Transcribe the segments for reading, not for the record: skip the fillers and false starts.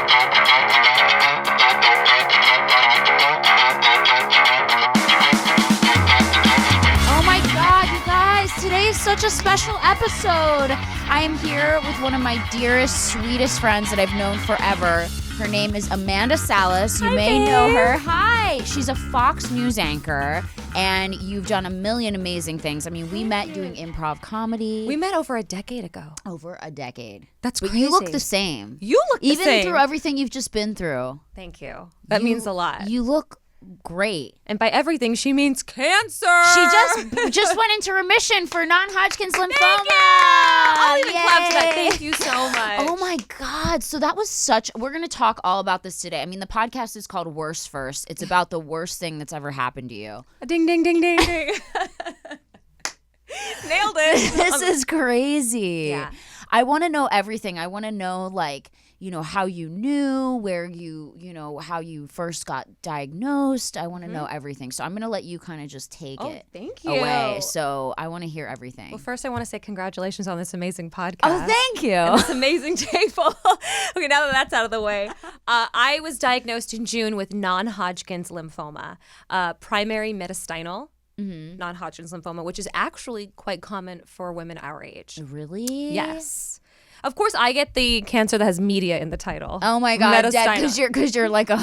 Oh my God, you guys, today is such a special episode. I am here with one of my dearest, sweetest friends that I've known forever. Her name is Amanda Salas. You may know her. Hi. She's a Fox News anchor, and you've done a million amazing things. I mean, we met doing improv comedy. We met over a decade ago. Over a decade. That's but crazy. you look the same. You look the same. Even through everything you've just been through. Thank you. That means a lot. You look great. And by everything, she means cancer. She just went into remission for non-Hodgkin's lymphoma. Thank you. I'll even clap for that. Thank you so much. Oh my God. So that was we're going to talk all about this today. I mean, the podcast is called Worst First. It's about the worst thing that's ever happened to you. Ding, ding, ding, ding, ding. Nailed it. This is crazy. Yeah. I want to know everything. I want to know, how you knew, where how you first got diagnosed. I want to know everything. So I'm going to let you kind of just take it thank you. away. So I want to hear everything. Well, first I want to say congratulations on this amazing podcast. Oh, thank you. And this amazing table. Okay, now that that's out of the way. I was diagnosed in June with non-Hodgkin's lymphoma, primary mediastinal. Non-Hodgkin's lymphoma, which is actually quite common for women our age. Really? Yes. Of course, I get the cancer that has media in the title. Oh my God, because you're like a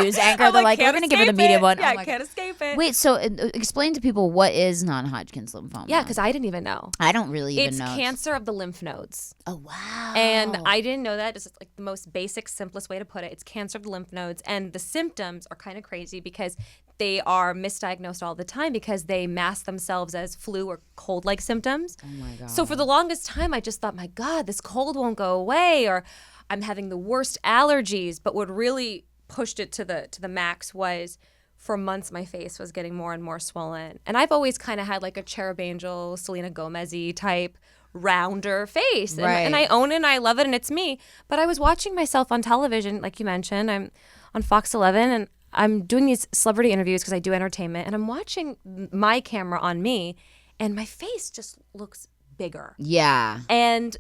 news anchor. They're like, we're going to give her the media one. Yeah, oh I can't escape it. Wait, so explain to people what is non-Hodgkin's lymphoma. Yeah, because I didn't even know. I don't really even know. It's cancer of the lymph nodes. Oh, wow. And I didn't know that. It's like the most basic, simplest way to put it. It's cancer of the lymph nodes. And the symptoms are kind of crazy because they are misdiagnosed all the time because they mask themselves as flu or cold-like symptoms. Oh my God. So for the longest time, I just thought, my God, this cold won't go away, or I'm having the worst allergies. But what really pushed it to the max was, for months, my face was getting more and more swollen. And I've always kind of had like a cherub angel, Selena Gomez-y type rounder face. Right. And I own it and I love it and it's me. But I was watching myself on television, like you mentioned. I'm on Fox 11 and I'm doing these celebrity interviews because I do entertainment, and I'm watching my camera on me, and my face just looks bigger. Yeah. And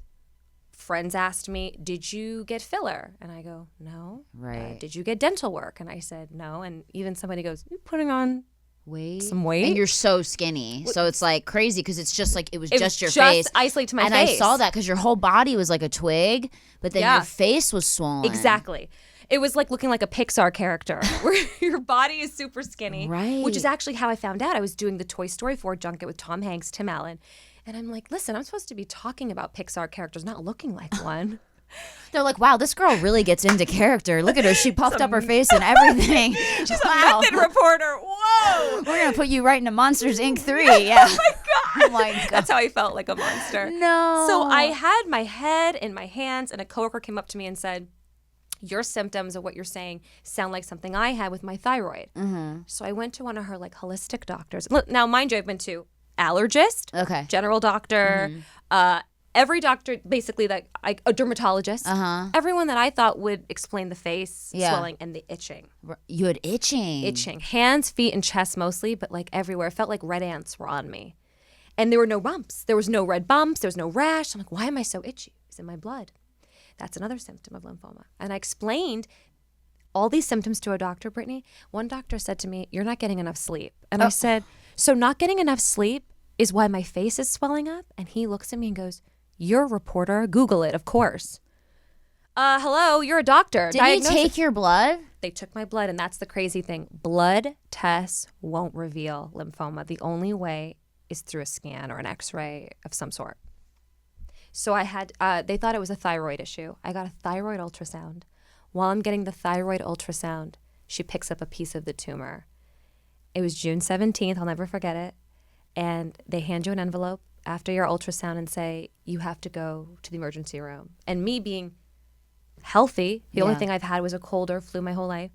friends asked me, did you get filler? And I go, no. Right. Did you get dental work? And I said, no. And even somebody goes, you're putting on some weight? And you're so skinny. So it's like crazy because it's just like it was just your just face. Isolate to my and face. I saw that because your whole body was like a twig, but then your face was swollen. Exactly. It was like looking like a Pixar character where your body is super skinny. Right. Which is actually how I found out. I was doing the Toy Story 4 junket with Tom Hanks, Tim Allen. And I'm like, listen, I'm supposed to be talking about Pixar characters, not looking like one. They're like, wow, this girl really gets into character. Look at her. She puffed up her face and everything. She's a method reporter. Whoa. We're going to put you right into Monsters, Inc. 3. Yeah. Oh, my God. Oh, my God. That's how I felt, like a monster. No. So I had my head in my hands, and a coworker came up to me and said, your symptoms of what you're saying sound like something I had with my thyroid. Mm-hmm. So I went to one of her like holistic doctors. Now, mind you, I've been to allergist, general doctor, every doctor, basically a dermatologist, everyone that I thought would explain the face swelling and the itching. You had itching. Itching. Hands, feet, and chest mostly, but like everywhere. It felt like red ants were on me. And there were no bumps. There was no red bumps. There was no rash. I'm like, why am I so itchy? It's in my blood. That's another symptom of lymphoma. And I explained all these symptoms to a doctor, Brittany. One doctor said to me, you're not getting enough sleep. And I said, so not getting enough sleep is why my face is swelling up? And he looks at me and goes, you're a reporter. Google it, of course. Hello, you're a doctor. Did he take your blood? They took my blood, and that's the crazy thing. Blood tests won't reveal lymphoma. The only way is through a scan or an x-ray of some sort. So I had, they thought it was a thyroid issue. I got a thyroid ultrasound. While I'm getting the thyroid ultrasound, she picks up a piece of the tumor. It was June 17th, I'll never forget it. And they hand you an envelope after your ultrasound and say, you have to go to the emergency room. And me being healthy, the only thing I've had was a cold or flu my whole life,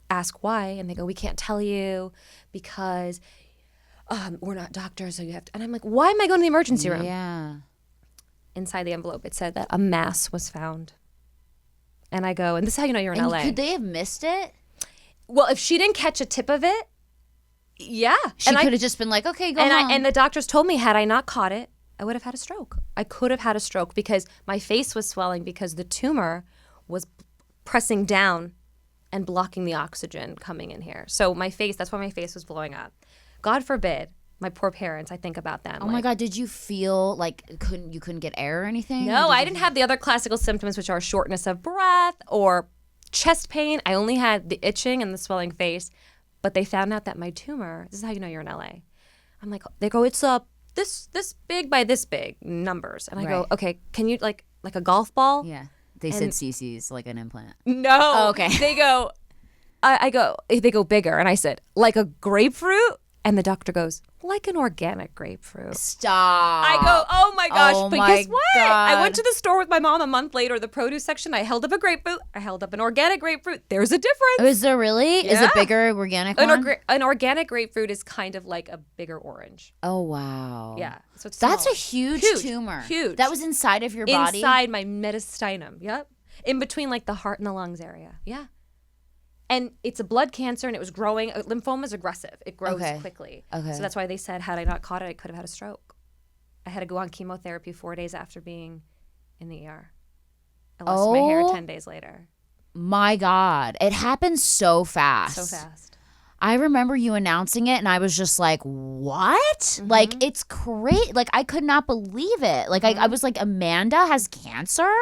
ask why, and they go, we can't tell you because we're not doctors, so you have to. And I'm like, why am I going to the emergency room? Yeah. Inside the envelope, it said that a mass was found. And I go, and this is how you know you're in LA. Could they have missed it? Well, if she didn't catch a tip of it, yeah. She could have just been like, okay, go home. And the doctors told me, had I not caught it, I would have had a stroke. I could have had a stroke because my face was swelling because the tumor was pressing down and blocking the oxygen coming in here. So my face, that's why my face was blowing up. God forbid, my poor parents, I think about them. Oh my God, did you feel like you couldn't get air or anything? No, I didn't have the other classical symptoms, which are shortness of breath or chest pain. I only had the itching and the swelling face. But they found out that my tumor, this is how you know you're in LA. I'm like, they go, it's this big by this big numbers. And I go, okay, can you like a golf ball? Yeah. They said CC's like an implant. No. Oh, okay. They go, they go bigger. And I said, like a grapefruit? And the doctor goes, like an organic grapefruit. Stop. I go, oh my gosh. Oh but my guess what? God. I went to the store with my mom a month later, the produce section. I held up a grapefruit. I held up an organic grapefruit. There's a difference. Is there really? Yeah. Is it bigger organic one? An organic grapefruit is kind of like a bigger orange. Oh, wow. Yeah. So it's That's small. a huge tumor. Huge. That was inside of your body? Inside my mediastinum. Yep. In between like the heart and the lungs area. Yeah. And it's a blood cancer, and it was growing. Lymphoma is aggressive. It grows quickly. Okay. So that's why they said, had I not caught it, I could have had a stroke. I had to go on chemotherapy 4 days after being in the ER. I lost my hair 10 days later. My God. It happened so fast. So fast. I remember you announcing it, and I was just like, what? Mm-hmm. Like, it's crazy. Like, I could not believe it. Like, I was like, Amanda has cancer?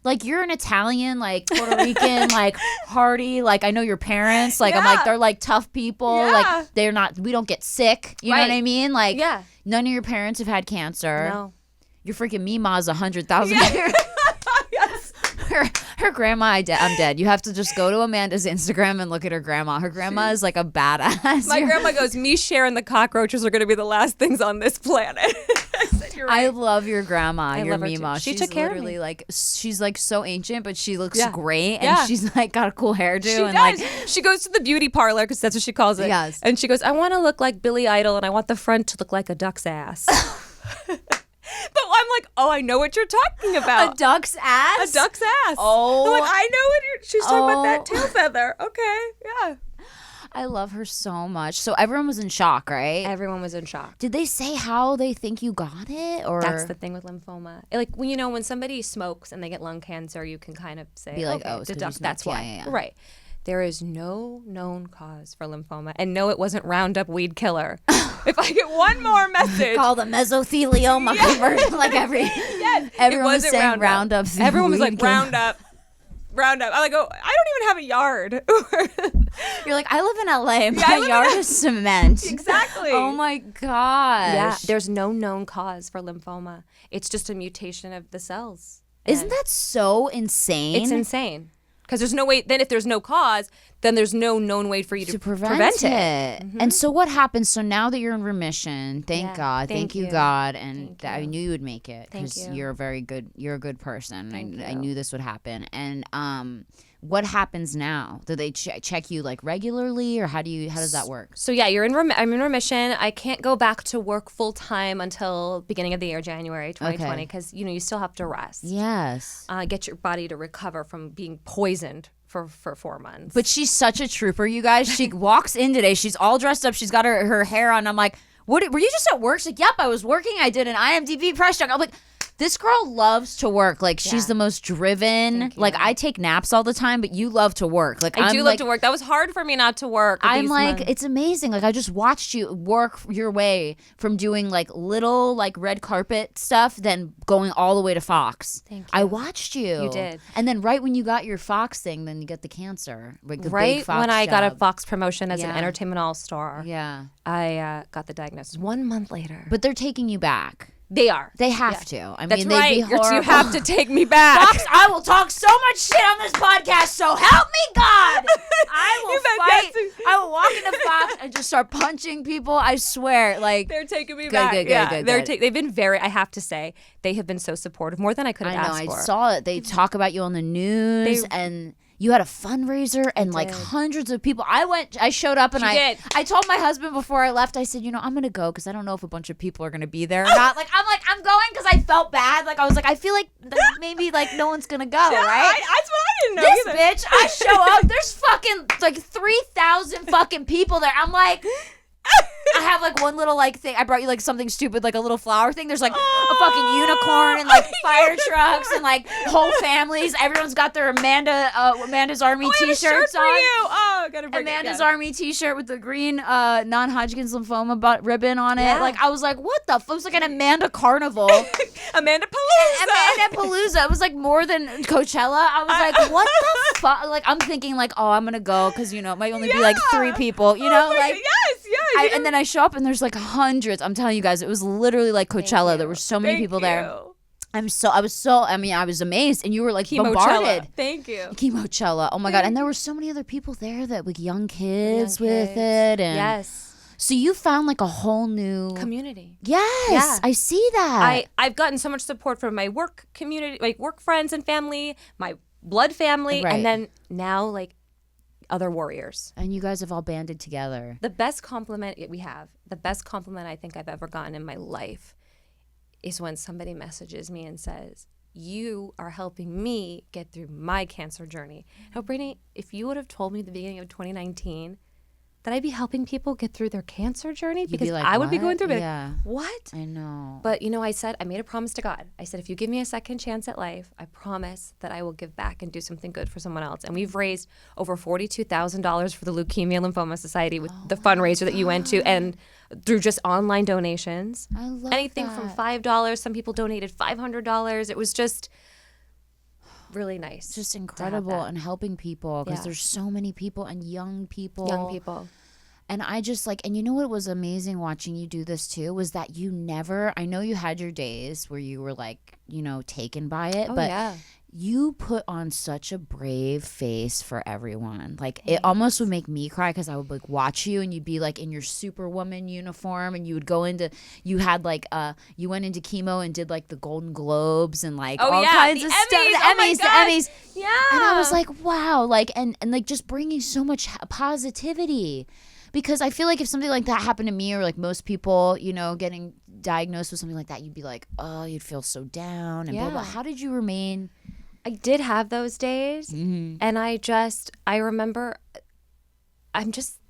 Like, you're an Italian, like, Puerto Rican, like, hearty. Like, I know your parents. Like, I'm like, they're, like, tough people. Yeah. Like, they're not, we don't get sick. You know what I mean? Like, none of your parents have had cancer. No. Your freaking Mima's 100,000 years. Yes. Her grandma, I'm dead. You have to just go to Amanda's Instagram and look at her grandma. Her grandma is like a badass. My grandma goes, me, Sharon, the cockroaches are going to be the last things on this planet. I said, you're right. I love your grandma, your Mima. She took care of me. Like, she's like so ancient, but she looks great. And she's like got a cool hairdo. She and does. Like, she goes to the beauty parlor because that's what she calls it. Yes. And she goes, I want to look like Billy Idol, and I want the front to look like a duck's ass. But I'm like, oh, I know what you're talking about. A duck's ass? A duck's ass. Oh. I'm like, I know what she's talking about, that tail feather. Okay, yeah. I love her so much. So everyone was in shock, right? Everyone was in shock. Did they say how they think you got it? Or that's the thing with lymphoma. Like, when somebody smokes and they get lung cancer, you can kind of say, be like, okay, oh, it's 'cause you deduct, smoked. that's why. Yeah. Right. There is no known cause for lymphoma. And no, it wasn't Roundup weed killer. If I get one more message. Called the mesothelioma conversion. Like everyone was saying Roundup. Everyone was like, Roundup. Roundup. I'm like, oh, I don't even have a yard. You're like, I live in LA. My yard is cement. Exactly. Oh my gosh. Yeah. There's no known cause for lymphoma. It's just a mutation of the cells. Isn't that so insane? It's insane. Because there's no way, then if there's no cause, then there's no known way for you to prevent it. Mm-hmm. And so what happens? So now that you're in remission, thank God. Thank you, God. And I knew you would make it because you're a good person. I knew this would happen. And what happens now? Do they check you like regularly, or how does that work? So yeah, I'm in remission. I can't go back to work full time until beginning of the year, January 2020, because you still have to rest. Yes. Get your body to recover from being poisoned for 4 months. But she's such a trooper, you guys. She walks in today. She's all dressed up. She's got her hair on. I'm like, were you just at work? She's like, yep, I was working. I did an IMDb press check. I'm like, this girl loves to work. Like, she's the most driven. Like, I take naps all the time, but you love to work. Like, I do love to work. That was hard for me not to work. I'm like, it's amazing. Like, I just watched you work your way from doing like little like red carpet stuff, then going all the way to Fox. Thank you. I watched you. You did. And then right when you got your Fox thing, then you get the cancer. Like the right big Fox when I job. got a Fox promotion as an entertainment all-star. Yeah. I got the diagnosis 1 month later. But they're taking you back. They are. They have to. I That's mean, right. they'd be horrible. You have to take me back. Fox, I will talk so much shit on this podcast, so help me God. I will fight. I will walk into Fox and just start punching people. I swear. Like, they're taking me back. Good. They've been I have to say, they have been so supportive, more than I could have asked for. I saw it. They talk about you on the news and you had a fundraiser and like hundreds of people. I showed up and I told my husband before I left, I said, I'm going to go because I don't know if a bunch of people are going to be there or not. I'm going because I felt bad. Like, I was like, I feel like maybe like no one's going to go, right? That's what I didn't know This either. bitch, I show up, there's fucking like 3,000 fucking people there. I'm like, I have like one little like thing. I brought you like something stupid, like a little flower thing. There's like a fucking unicorn and like fire trucks and like whole families. Everyone's got their Amanda's Army t-shirts on. For you. Oh, gotta bring Amanda's Army t-shirt with the green non-Hodgkin's lymphoma ribbon on it. Like I was like, what the fuck? It was like an Amanda carnival. Amanda Palooza. Amanda Palooza. It was like more than Coachella. I was like, what the fuck? Like I'm thinking like, oh, I'm gonna go because it might only be like 3 people. Like yes. And then I show up and there's like hundreds. I'm telling you guys, it was literally like Coachella. There were so many people there. I was amazed, and you were like bombarded. Thank you. Chemochella. Oh my God. And there were so many other people there that like young kids with it. And yes. So you found like a whole new community. Yes. Yeah. I see that. I've gotten so much support from my work community, like work friends and family, my blood family, Right. and then now like other warriors. And you guys have all banded together. The best compliment I think I've ever gotten in my life is when somebody messages me and says, you are helping me get through my cancer journey. Now, Brittany, if you would have told me at the beginning of 2019 that I'd be helping people get through their cancer journey, because like, I would be what? going through it. Yeah. Like, what? I know. But, I made a promise to God. I said, if you give me a second chance at life, I promise that I will give back and do something good for someone else. And we've raised over $42,000 for the Leukemia Lymphoma Society with the fundraiser that you went to, and through just online donations. I love anything that. from $5. Some people donated $500. It was just really nice. Just incredible, and helping people, because there's so many people and young people. And I just like, and you know what was amazing watching you do this too, was that you never, I know you had your days where you were like, taken by it, but you put on such a brave face for everyone. Like it almost would make me cry, because I would like watch you and you'd be like in your Superwoman uniform, and you would go into, you had like you went into chemo and did like the Golden Globes and like all kinds of stuff. The Emmys. Yeah. And I was like, wow, like and like just bringing so much positivity. Because I feel like if something like that happened to me, or like most people, getting diagnosed with something like that, you'd be like, oh, you'd feel so down and blah, blah. How did you remain? I did have those days. Mm-hmm. And I remember,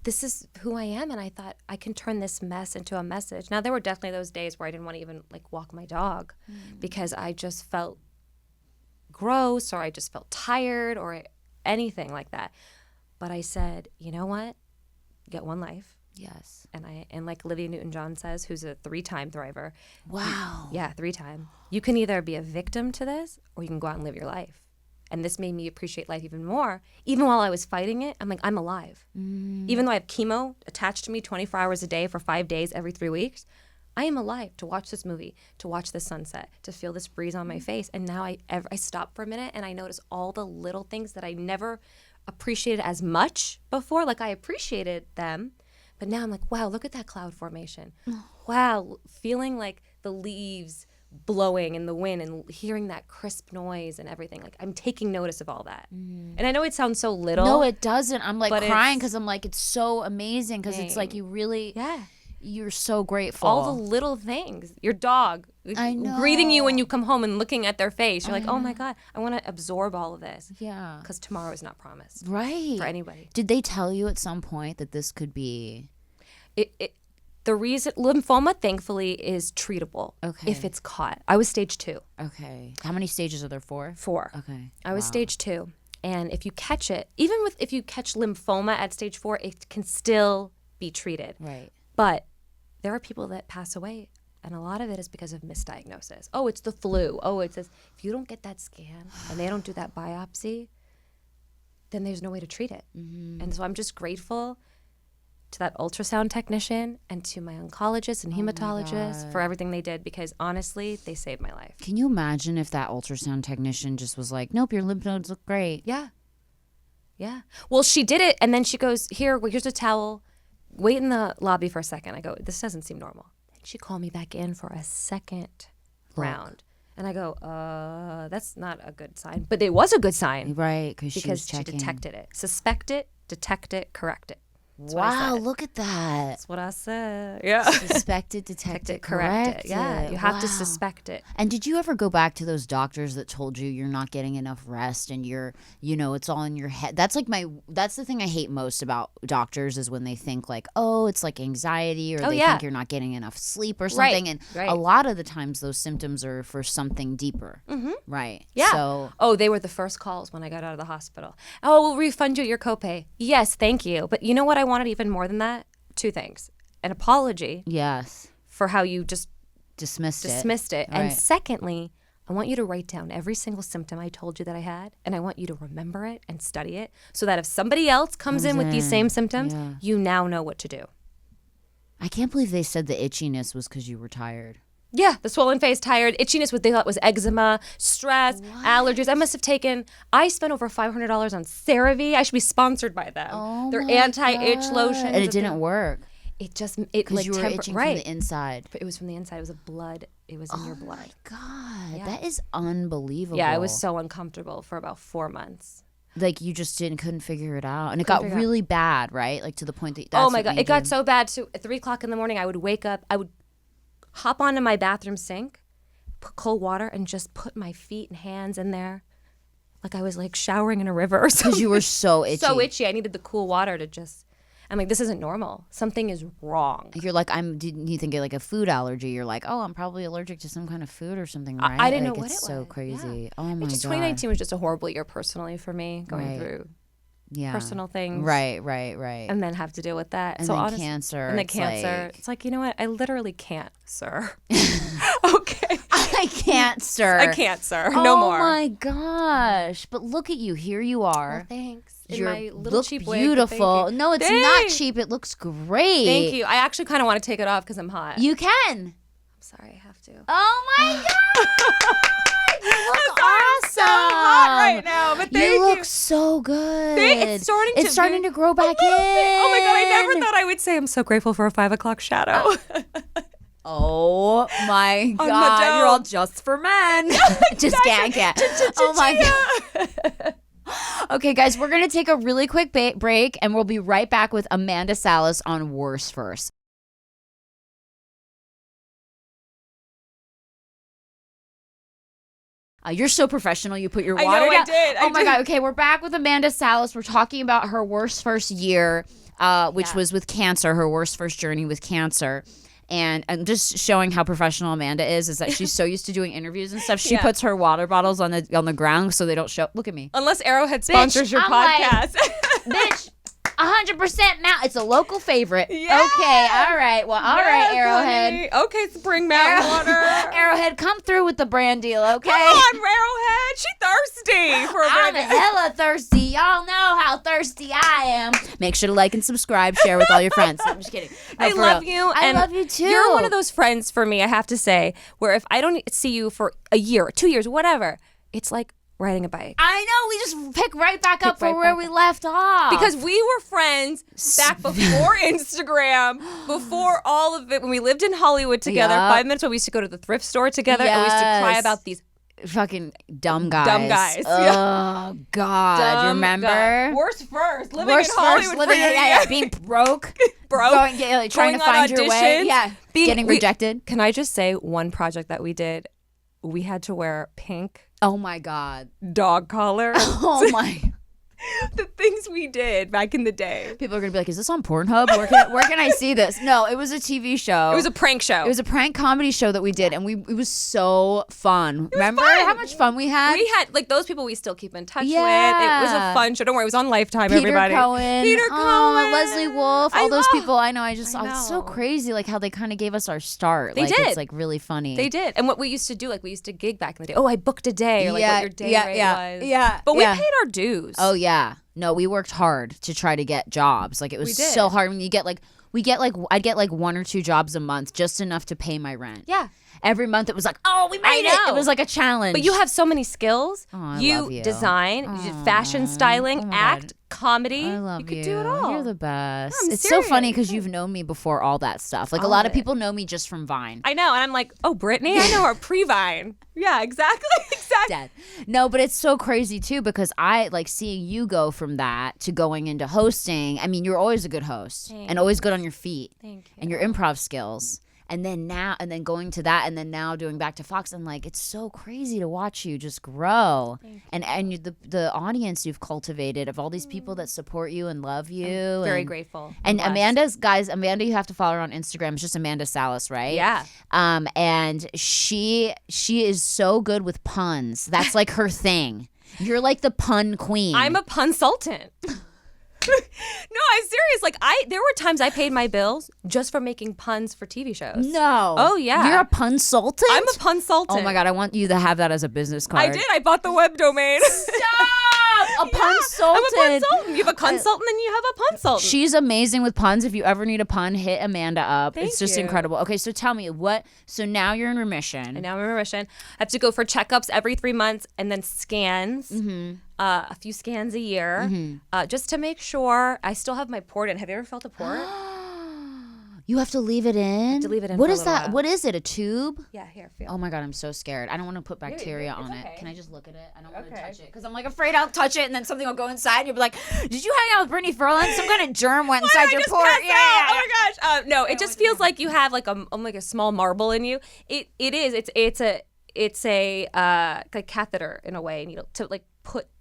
this is who I am. And I thought I can turn this mess into a message. Now, there were definitely those days where I didn't want to even like walk my dog because I just felt gross, or I just felt tired, or anything like that. But I said, you know what? Get one life. Yes. And like Olivia Newton-John says, who's a 3-time thriver. Wow. 3-time. You can either be a victim to this, or you can go out and live your life. And this made me appreciate life even more. Even while I was fighting it, I'm like, I'm alive. Even though I have chemo attached to me 24 hours a day for 5 days every 3 weeks, I am alive to watch this movie, to watch the sunset, to feel this breeze on my face. And now I stop for a minute and I notice all the little things that I never appreciated as much before. Like I appreciated them, but now I'm like, wow, look at that cloud formation. Wow, feeling like the leaves blowing in the wind and hearing that crisp noise and everything. Like I'm taking notice of all that. And I know it sounds so little. No, it doesn't. I'm like crying because I'm like, it's so amazing, because it's like you really, you're so grateful. All the little things. Your dog greeting you when you come home and looking at their face. You're like, oh my God, I want to absorb all of this. Yeah. Because tomorrow is not promised. Right. For anybody. Did they tell you at some point that this could be? The reason, lymphoma thankfully is treatable if it's caught. I was stage 2. Okay. How many stages are there? 4? 4. Okay. I was stage 2. And if you catch it, if you catch lymphoma at stage 4, it can still be treated. Right. But there are people that pass away, and a lot of it is because of misdiagnosis. Oh, it's the flu. Oh, it's this. If you don't get that scan and they don't do that biopsy, then there's no way to treat it. And so I'm just grateful to that ultrasound technician and to my oncologist and hematologist for everything they did, because honestly, they saved my life. Can you imagine if that ultrasound technician just was like, nope, your lymph nodes look great? Yeah. Well, she did it, and then she goes, here's a towel. Wait in the lobby for a second. I go, this doesn't seem normal. Then she called me back in for a second round. And I go, that's not a good sign. But it was a good sign. Right, because she detected it. Suspect it, detect it, correct it. That's what I Wow, said. look at that. That's what I said. Yeah. Suspected, detected, corrected. Yeah, you have to Wow. suspect it. And did you ever go back to those doctors that told you you're not getting enough rest and you're, it's all in your head? That's the thing I hate most about doctors is when they think like, oh, it's like anxiety or they think you're not getting enough sleep or something. And a lot of the times those symptoms are for something deeper. Mm-hmm. Right. Yeah. So, they were the first calls when I got out of the hospital. Oh, we'll refund you your copay. Yes, thank you. But you know what I wanted even more than that? 2 things. An apology. Yes. For how you just dismissed it. Right. And secondly, I want you to write down every single symptom I told you that I had, and I want you to remember it and study it so that if somebody else comes in with these same symptoms, you now know what to do. I can't believe they said the itchiness was because you were tired. Yeah, the swollen face, tired, itchiness, what they thought was eczema, stress, allergies. I spent over $500 on CeraVe. I should be sponsored by them. Oh, Their anti-itch lotion. And it didn't work. Because you were itching from the inside. But it was from the inside. It was It was in your blood. Oh my God, that is unbelievable. Yeah, it was so uncomfortable for about 4 months. Like you just couldn't figure it out. And it got really bad, right? Like to the point that that's oh my God, it got so bad. So at 3 o'clock in the morning, I would wake up, I would hop onto my bathroom sink, put cold water, and just put my feet and hands in there. Like I was like showering in a river or something. Because you were so itchy. So itchy. I needed the cool water to just, I'm like, this isn't normal. Something is wrong. You're like, didn't you think like a food allergy? You're like, oh, I'm probably allergic to some kind of food or something, right? I didn't know what it's it so was. crazy. Yeah. Oh my God. 2019 was just a horrible year personally for me, going through personal things. Right. And then have to deal with that. And so then honestly, cancer. And then cancer. It's like, you know what? I literally can't, sir. Okay. I can't, sir. I can't, sir. No more. Oh my gosh. But look at you. Here you are. Well, thanks. You look cheap wig, beautiful. No, it's not cheap. It looks great. Thank you. I actually kind of want to take it off because I'm hot. You can. I'm sorry, I have to. Oh my God. You look awesome. So hot right now, but thank you. You look so good. It's starting to grow back in. Oh my God, I never thought I would say I'm so grateful for a 5 o'clock shadow. Oh my God, you're all just for men. Just can't. Oh my God. Okay, guys, we're going to take a really quick break, and we'll be right back with Amanda Salas on Worse First. You're so professional. You put your water down. I did. Oh my God. Okay, we're back with Amanda Salas. We're talking about her worst first year, which was with cancer, her worst first journey with cancer. And just showing how professional Amanda is that she's so used to doing interviews and stuff. She puts her water bottles on the ground so they don't show. Look at me. Unless Arrowhead sponsors your podcast. Bitch. 100% now. It's a local favorite. Yeah. Okay. All right. Well, all right, Arrowhead. Honey. Okay, Spring Mountain water. Arrowhead, come through with the brand deal, okay? Come on, Arrowhead. She thirsty for a I'm brand. hella thirsty. Y'all know how thirsty I am. Make sure to like and subscribe, share with all your friends. No, I'm just kidding. No, I love you. I love you too. You're one of those friends for me, I have to say, where if I don't see you for a year, 2 years, whatever, it's like riding a bike. I know. We just pick right back up from where we left off. Because we were friends back before Instagram, before all of it, when we lived in Hollywood together. 5 minutes when we used to go to the thrift store together. And we used to cry about these fucking dumb guys. Yeah. Oh, God. You remember? Worst first. Living in Hollywood being broke. Trying to find your way. Yeah. Getting rejected. Can I just say one project that we did? We had to wear pink. Oh my God. Dog collar. Oh my. The things we did back in the day. People are going to be like, is this on Pornhub? Where can I see this? No, it was a TV show. It was a prank show. It was a prank comedy show that we did, and it was so fun. Remember how much fun we had? We had, like, those people we still keep in touch with. It was a fun show. Don't worry, it was on Lifetime, everybody. Peter Cohen. Leslie Wolf. All those people I know. It's so crazy, like, how they kind of gave us our start. They did. It's, like, really funny. They did. And what we used to do, like, we used to gig back in the day. Oh, I booked a day. Or, like, what your day rate was. Yeah. But we paid our dues. Oh, yeah. No, we worked hard to try to get jobs. Like, it was so hard. When you get like, I'd get like 1 or 2 jobs a month, just enough to pay my rent. Yeah. Every month it was like, oh, we made it. It was like a challenge. But you have so many skills. Oh, I you love you. design, you did fashion styling, act, comedy. I love you. Could do it all. You're the best. I'm It's serious. so funny because you've known me before all that stuff. Like a All lot of of it. people know me just from Vine. I know, and I'm like, oh, Brittany, I know her pre-Vine. Yeah, exactly. Dead. No, but it's so crazy too because I like seeing you go from that to going into hosting. I mean, you're always a good host and always good on your feet. Thank you. And your improv skills. And then going to that and then now doing back to Fox, and like it's so crazy to watch you just grow. And the audience you've cultivated of all these people that support you and love you. Very grateful. And blessed. Amanda, you have to follow her on Instagram. It's just Amanda Salas, right? Yeah. And she is so good with puns. That's like her thing. You're like the pun queen. I'm a punsultant. No, I'm serious. Like there were times I paid my bills just for making puns for TV shows. No. Oh yeah. You're a punsultant? I'm a punsultant. Oh my God, I want you to have that as a business card. I did. I bought the web domain. Stop! A punsultant. I'm a punsultant. You have a consultant and you have a punsultant. She's amazing with puns. If you ever need a pun, hit Amanda up. Thank it's just you. incredible. Okay, so tell me so now you're in remission. And now I'm in remission. I have to go for checkups every 3 months and then scans. A few scans a year, just to make sure I still have my port in. Have you ever felt a port? You have to leave it in? to leave it in What for a is little that? while. What is it? A tube? Yeah, here, feel. Oh my God, I'm so scared. I don't want to put bacteria on it. okay. Can I just look at it? I don't want to Okay. touch it because I'm like afraid I'll touch it and then something will go inside and you'll be like, did you hang out with Brittany Furlan? Some kind of germ went inside your port. Yeah. Oh my gosh. No, it just feels like you have like a small marble in you. It is. It's a like catheter in a way, needle to like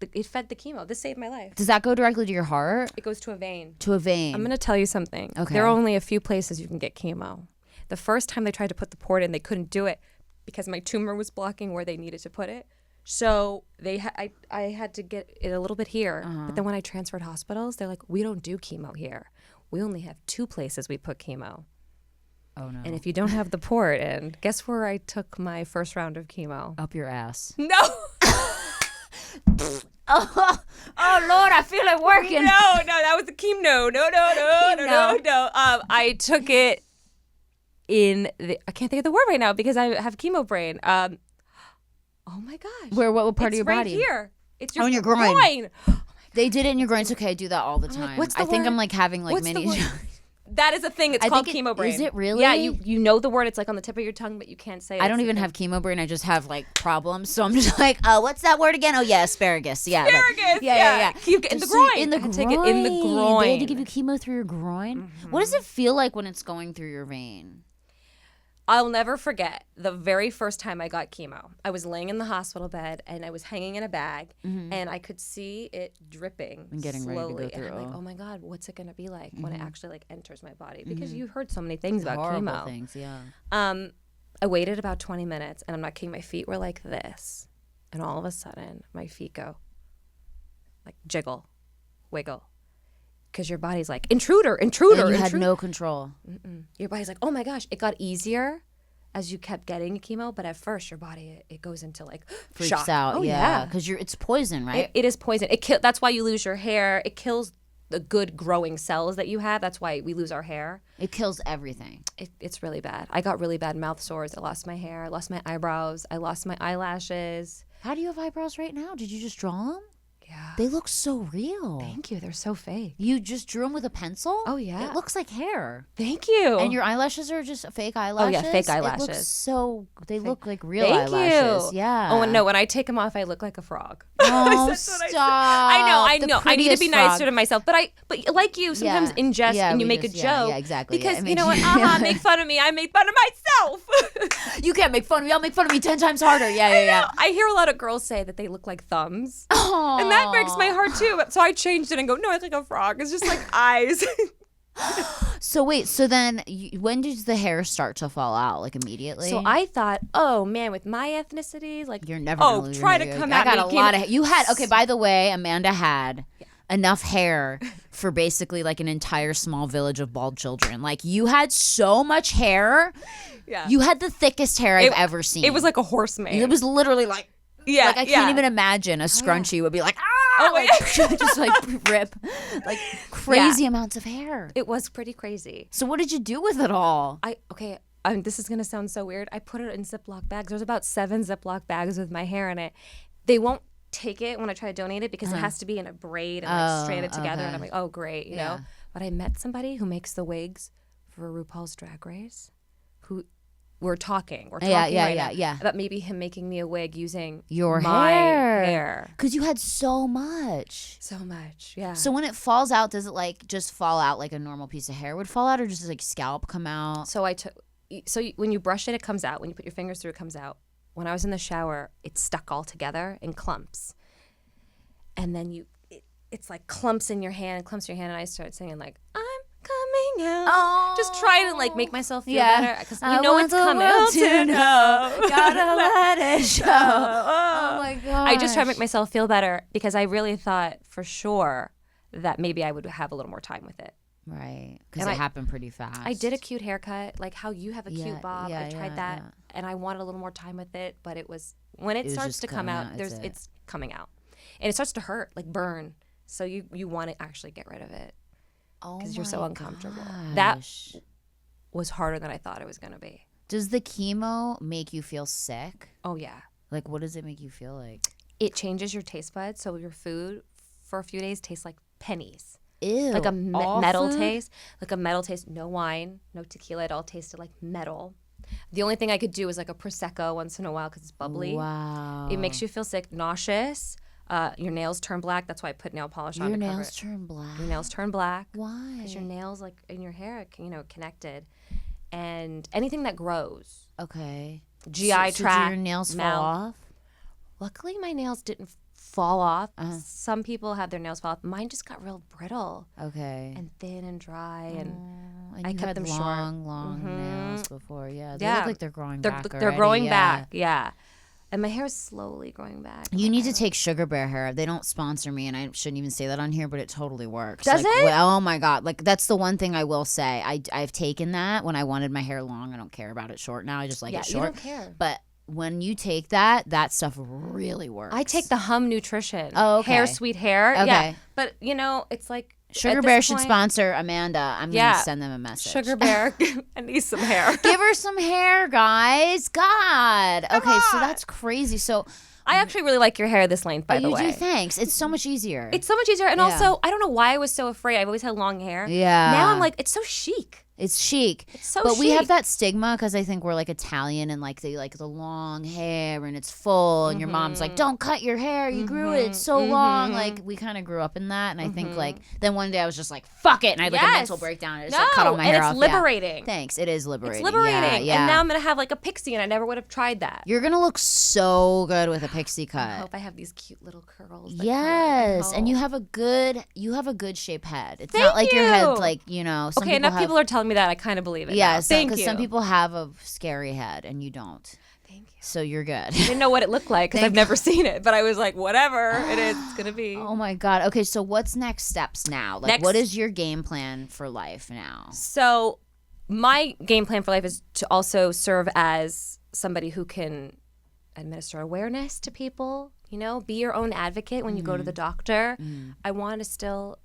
it fed the chemo. This saved my life. Does that go directly to your heart? It goes to a vein. To a vein. I'm going to tell you something. Okay. There are only a few places you can get chemo. The first time they tried to put the port in, they couldn't do it because my tumor was blocking where they needed to put it. So I had to get it a little bit here. But then when I transferred hospitals, they're like, we don't do chemo here. We only have 2 places we put chemo. Oh no. And if you don't have the port in, guess where I took my first round of chemo? Up your ass. No. Oh Lord, I feel it working. No, that was the chemo. No. I took it in I can't think of the word right now because I have chemo brain. Oh my gosh. What part of It's your right body? here. It's Oh, in your groin. groin. They did it in your groin. It's okay. I do that all the time. what's the I think word? I'm like having like What's the mini. word? That is a thing. It's I called think chemo brain. is it really? Yeah, you know the word. It's like on the tip of your tongue, but you can't say it. I don't even have chemo brain. I just have like problems. So I'm just like, what's that word again? Oh yeah, asparagus. Yeah. like- Asparagus, yeah. yeah. You get in the groin. In the I had groin. to get in the They had to groin. give you chemo through your groin. What does it feel like when it's going through your vein? I'll never forget the very first time I got chemo. I was laying in the hospital bed and I was hanging in a bag and I could see it dripping And getting ready to slowly. go through. And I'm like, oh my God, what's it going to be like when it actually like enters my body? Because you've heard so many things about Horrible chemo. things. Yeah. I waited about 20 minutes and I'm not kidding. My feet were like this. And all of a sudden my feet go like jiggle, wiggle. Because your body's like, intruder. And you had intruder. no control. Your body's like, oh my gosh. It got easier as you kept getting chemo, but at first your body, it goes into like Freaks shock. out. Oh, yeah. Because it's poison, right? It is poison. That's why you lose your hair. It kills the good growing cells that you have. That's why we lose our hair. It kills everything. It's really bad. I got really bad mouth sores. I lost my hair. I lost my eyebrows. I lost my eyelashes. How do you have eyebrows right now? Did you just draw them? Yeah. They look so real. Thank you. They're so fake. You just drew them with a pencil? Oh, yeah. It looks like hair. Thank you. And your eyelashes are just fake eyelashes? fake It eyelashes. looks they look like real Thank eyelashes. you. Yeah. Oh, and no, when I take them off, I look like a frog. Oh, That's what I said. stop. I The know. I need to be prettiest nicer frog. to myself. But like you, sometimes Yeah. in jest Yeah, and you we make just- a yeah, joke. yeah, exactly. Yeah, Because it you know what? makes- Make fun of me. I make fun of myself. You can't make fun of me. I'll make fun of me 10 times harder. Yeah. I hear a lot of girls say that they look like thumbs. Aww. And that breaks my heart too. So I changed it and go, no, I look like a frog. It's just like eyes. So wait, so then when does the hair start to fall out? Like immediately? So I thought, oh man, with my ethnicity, like You're never gonna oh, lose try your to hair. come I at got me. a lot of you had okay, by the way, Amanda had enough hair for basically like an entire small village of bald children. Like you had so much hair. Yeah. You had the thickest hair I've ever seen. It was like a horse mane. It was literally like yeah, like I can't even imagine a scrunchie would be like wait. just like rip like crazy amounts of hair. It was pretty crazy. So what did you do with it all? This is gonna sound so weird. I put it in Ziploc bags. There's about 7 Ziploc bags with my hair in it. They won't take it when I try to donate it because it has to be in a braid and like stranded together. Okay. And I'm like, oh, great, you know. But I met somebody who makes the wigs for RuPaul's Drag Race who we're talking right now about maybe him making me a wig using my hair. Because you had so much. So much, yeah. So when it falls out, does it like just fall out like a normal piece of hair would fall out, or just like scalp come out? So when you brush it, it comes out. When you put your fingers through, it comes out. When I was in the shower, it's stuck all together in clumps. And then it's like clumps in your hand, and I started singing like, I'm coming out. Just trying to like make myself feel better because you know it's coming out to know. Gotta let it show. Oh my god! I just try to make myself feel better because I really thought for sure that maybe I would have a little more time with it. Right, because it happened pretty fast. I did a cute haircut, like how you have a cute bob. I tried that, and I wanted a little more time with it, but it was when it starts to come out, it's coming out, and it starts to hurt, like burn. So you want to actually get rid of it because you're so uncomfortable. Gosh. That was harder than I thought it was going to be. Does the chemo make you feel sick? Oh, yeah. Like, what does it make you feel like? It changes your taste buds. So your food for a few days tastes like pennies. Ew. Like a metal food? taste. Like a metal taste. No wine, no tequila. It all tasted like metal. The only thing I could do is like a Prosecco once in a while because it's bubbly. Wow. It makes you feel sick, nauseous. Your nails turn black. That's why I put nail polish on to cover it. Your nails turn black. Your nails turn black. Why? Because your nails, like in your hair, connected, and anything that grows. Okay. GI tract. tract. Do your nails fall off? Luckily, my nails didn't fall off. Some people have their nails fall off. Mine just got real brittle. Okay. And thin and dry, and I kept them long, short. nails before. Yeah. They look like they're growing back. They're growing back. Yeah. And my hair is slowly growing back. You need to take sugar bear hair. They don't sponsor me, and I shouldn't even say that on here, but it totally works. Does it? Oh my god! Like that's the one thing I will say. I've taken that when I wanted my hair long. I don't care about it short now. I just like it short. You don't care. But when you take that stuff really works. I take the Hum Nutrition. Oh, okay. Hair, sweet hair. Okay. Yeah. But it's like. Sugar Bear should sponsor Amanda. I'm going to send them a message. Sugar Bear, I need some hair. Give her some hair, guys. God. Okay, so that's crazy. So I actually really like your hair this length, by the way. You do? Thanks. It's so much easier. It's so much easier. And also, I don't know why I was so afraid. I've always had long hair. Yeah. Now I'm like, it's so chic. It's chic. It's so but chic. we have that stigma because I think we're like Italian and like they like the long hair and it's full and your mom's like, don't cut your hair. You grew it. It's so long. Like we kind of grew up in that. And I think like then one day I was just like, fuck it. And I had like a mental breakdown. I just like cut all my hair off. And it's liberating. Yeah. Thanks. It is liberating. It's liberating. Yeah. And now I'm going to have like a pixie and I never would have tried that. You're going to look so good with a pixie cut. I hope I have these cute little curls. Yes. And you have a good shape head. It's not like your head's like, some okay, enough people are telling me that. I kind of believe it. Yeah, because some people have a scary head and you don't. Thank you. So you're good. I didn't know what it looked like because I've never seen it, but I was like, whatever it is, it's gonna be. Oh my god. Okay, so what's next steps now? Like, what is your game plan for life now? So my game plan for life is to also serve as somebody who can administer awareness to people. Be your own advocate when you go to the doctor. I want to still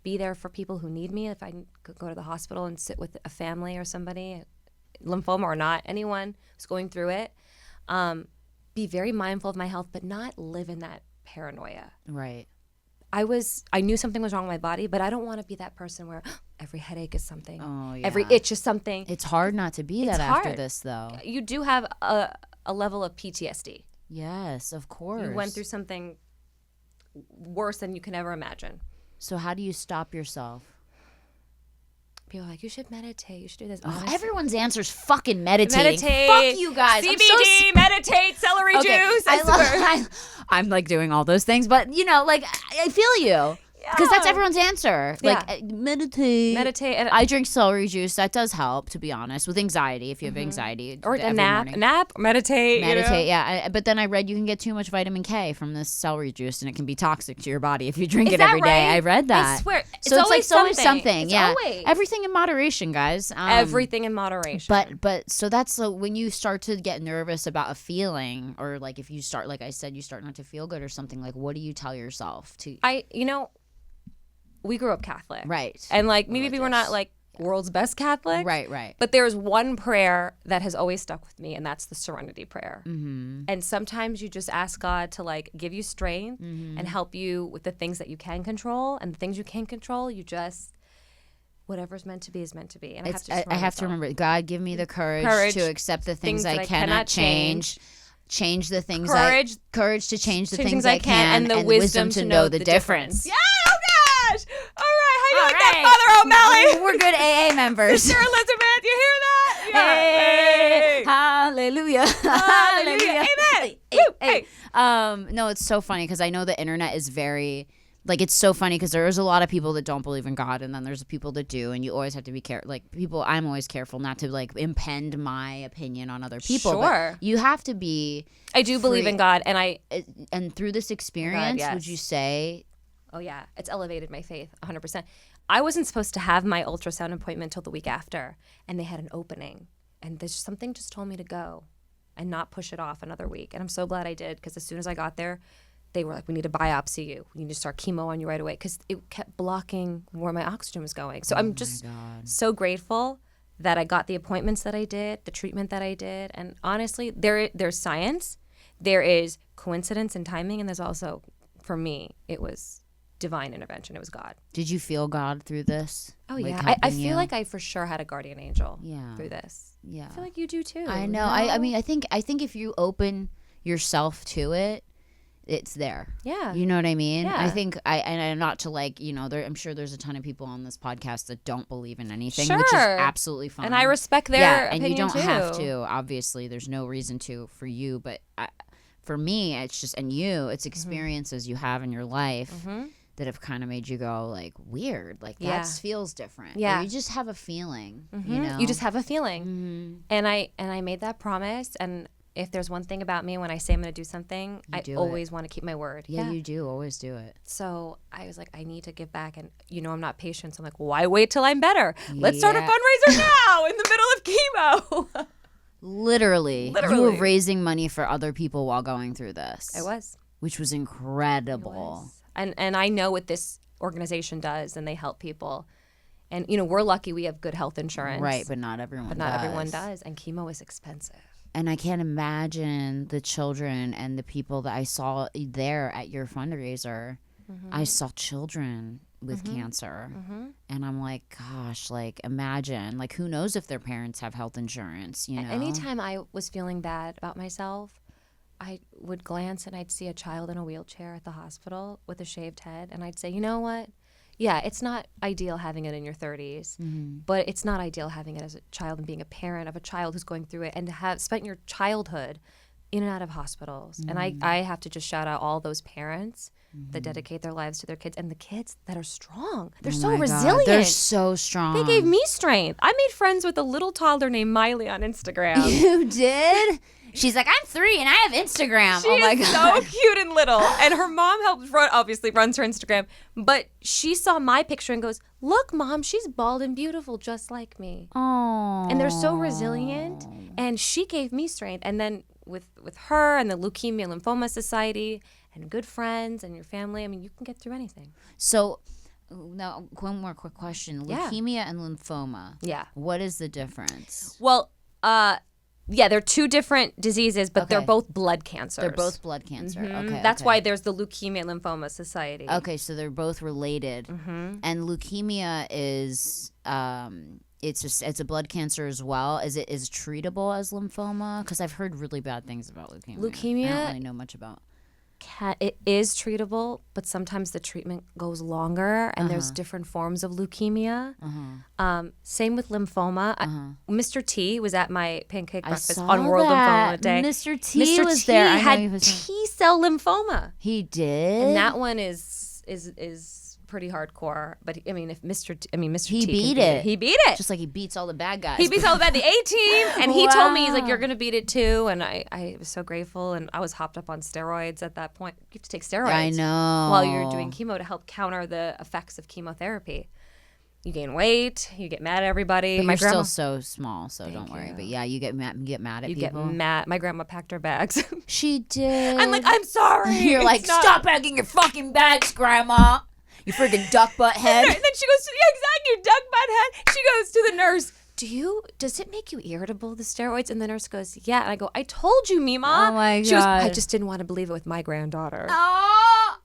be there for people who need me. If I could go to the hospital and sit with a family or somebody, lymphoma or not, anyone who's going through it, be very mindful of my health, but not live in that paranoia. Right. I knew something was wrong with my body, but I don't want to be that person where every headache is something. Oh, yeah. Every itch is something. It's hard not to be that after this, though. You do have a level of PTSD. Yes, of course. You went through something worse than you can ever imagine. So how do you stop yourself? People are like, you should meditate. You should do this. Everyone's answer is fucking meditating. Meditate. Fuck you guys. CBD, meditate, celery juice. I'm like doing all those things, but I feel you. Because that's everyone's answer. Yeah. Like, meditate. And I drink celery juice. That does help, to be honest, with anxiety. If you have anxiety. Or a nap. Morning. Nap, meditate. Yeah. But then I read you can get too much vitamin K from this celery juice, and it can be toxic to your body if you drink it every day. I read that. I swear. So it's like always something. It's yeah. always. Everything in moderation, guys. Everything in moderation. But so that's when you start to get nervous about a feeling, or like if you start, like I said, you start not to feel good or something, like what do you tell yourself to? We grew up Catholic. Right. And like maybe we're not like world's best Catholic. Right. But there's one prayer that has always stuck with me, and that's the Serenity Prayer. Mm-hmm. And sometimes you just ask God to like give you strength and help you with the things that you can control, and the things you can't control, you just whatever's meant to be is meant to be. And I have to remember, God, give me the courage to accept the things I cannot change. Change the things courage to change the things I can, and the wisdom to know the difference. Yeah, oh gosh! All right, how you like that, Father O'Malley? We're good AA members. Sister Elizabeth, you hear that? Yeah. Hey, hallelujah, hallelujah, amen. Hey. No, it's so funny because I know the internet is very. Like, it's so funny because there's a lot of people that don't believe in God, and then there's people that do, and you always have to be careful. Like, I'm always careful not to, like, impend my opinion on other people. Sure. But you have to be I do believe in God, and And through this experience, God, yes. would you say... Oh, yeah. It's elevated my faith 100%. I wasn't supposed to have my ultrasound appointment until the week after, and they had an opening, and there's something just told me to go and not push it off another week. And I'm so glad I did, because as soon as I got there, they were like, we need to biopsy you. We need to start chemo on you right away, because it kept blocking where my oxygen was going. So I'm just so grateful that I got the appointments that I did, the treatment that I did. And honestly, there's science, there is coincidence and timing, and there's also, for me, it was divine intervention. It was God. Did you feel God through this? Oh, like, yeah. I feel you? like I for sure had a guardian angel through this. Yeah. I feel like you do too. I know. I mean, I think if you open yourself to it, it's there. Yeah. You know what I mean? Yeah. I think and not to like, you know, I'm sure there's a ton of people on this podcast that don't believe in anything, which is absolutely fine. And I respect their opinion, and you don't too. have to. Obviously, there's no reason to for you, but for me, it's just, and you, it's experiences you have in your life that have kind of made you go like weird, like that feels different. Yeah. Or you just have a feeling, you know? You just have a feeling. And I made that promise, and if there's one thing about me, when I say I'm going to do something, I always want to keep my word. Yeah, you do always do it. So I was like, I need to give back. And, you know, I'm not patient. So I'm like, why wait till I'm better? Let's start a fundraiser now in the middle of chemo. Literally. You were raising money for other people while going through this. I was. Which was incredible. And I know what this organization does, and they help people. And, you know, we're lucky we have good health insurance. Right, but not everyone does. Everyone does. And chemo is expensive. And I can't imagine the children and the people that I saw there at your fundraiser. I saw children with cancer. And I'm like, gosh, like, imagine. Like, who knows if their parents have health insurance, you know? Anytime I was feeling bad about myself, I would glance and I'd see a child in a wheelchair at the hospital with a shaved head. And I'd say, you know what? Yeah, it's not ideal having it in your 30s, but it's not ideal having it as a child and being a parent of a child who's going through it, and to have spent your childhood in and out of hospitals. And I have to just shout out all those parents that dedicate their lives to their kids, and the kids that are strong. They're so resilient. They're so strong. They gave me strength. I made friends with a little toddler named Miley on Instagram. You did? She's like, I'm 3 and I have Instagram. She is so cute and little. And her mom obviously runs her Instagram. But she saw my picture and goes, look, Mom, she's bald and beautiful just like me. Oh. And they're so resilient. And she gave me strength. And then with her and the Leukemia Lymphoma Society and good friends and your family, I mean, you can get through anything. So now one more quick question. Leukemia and lymphoma. Yeah. What is the difference? Well, yeah, they're two different diseases, but they're both blood cancers. They're both blood cancer. Okay. That's why there's the Leukemia Lymphoma Society. Okay, so they're both related. And leukemia is it's a blood cancer as well. Is it treatable as lymphoma? Because I've heard really bad things about leukemia. I don't really know much about. It is treatable, but sometimes the treatment goes longer, and there's different forms of leukemia. Same with lymphoma. Mr. T was at my pancake breakfast on World Lymphoma Day. Mr. T was there. Mr. T had T-cell lymphoma. He did, and that one is pretty hardcore. But I mean, Mr. T beat it. He beat it. Just like he beats all the bad guys. He beats all the bad, the A-team. And he told me, he's like, you're going to beat it too. And I was so grateful. And I was hopped up on steroids at that point. You have to take steroids. I know. While you're doing chemo to help counter the effects of chemotherapy. You gain weight. You get mad at everybody. But you're still so small, so don't worry. But yeah, you get mad at people. You get mad. My grandma packed her bags. She did. I'm like, I'm sorry. You're like, stop packing your fucking bags, Grandma. You freaking duck butt head. And then she goes, yeah, exactly, you duck butt head. She goes to the nurse, does it make you irritable, the steroids? And the nurse goes, yeah. And I go, I told you, Mima. Oh my She goes, God. I just didn't want to believe it with my granddaughter. Oh.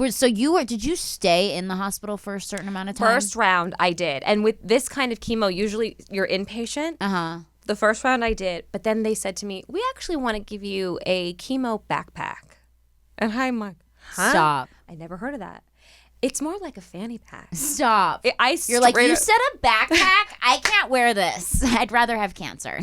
So did you stay in the hospital for a certain amount of time? First round, I did. And with this kind of chemo, usually you're inpatient. Uh-huh. The first round I did, but then they said to me, we actually want to give you a chemo backpack. And I'm like, huh? Stop. I never heard of that. It's more like a fanny pack. Stop. You're like, you said a backpack? I can't wear this. I'd rather have cancer.